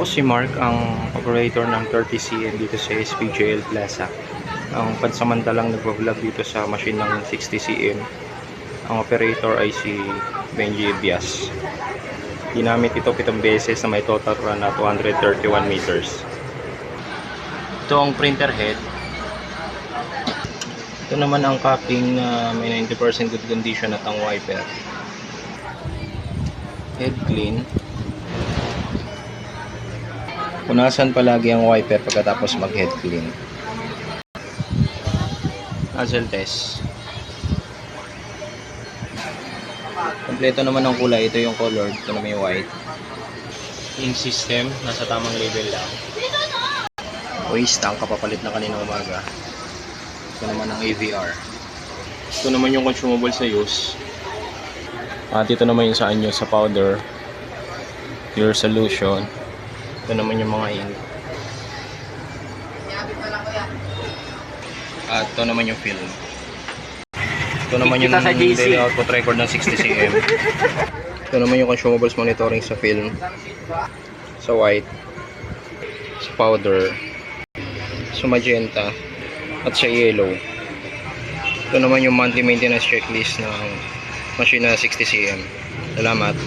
Si Mark, ang operator ng 30cm dito sa SPJL Plaza. Ang pansamantalang nagbablog dito sa machine ng 60cm. Ang operator ay si Benji Bias. Ginamit ito 7 beses na may total run na 231 meters. Ito ang printer head. Ito naman ang capping na may 90% good condition at ang wiper. Head clean. Punasan palagi ang wiper pagkatapos mag head clean. Nozzle test. Kompleto naman ang kulay. Ito yung colored. Ito naman yung white. Ink system. Nasa tamang label lang. Waste tank. Kapapalit na kanina umaga. Ito naman ang AVR. Ito naman yung consumable sa use. At ito naman yung sa anyo sa powder. Your solution. Ito naman yung mga ink. At ito naman yung film. Ito naman yung daily output record ng 60cm. Ito naman yung consumables monitoring sa film, sa white, sa powder, sa magenta, at sa yellow. Ito naman yung monthly maintenance checklist ng machine na 60cm. Salamat.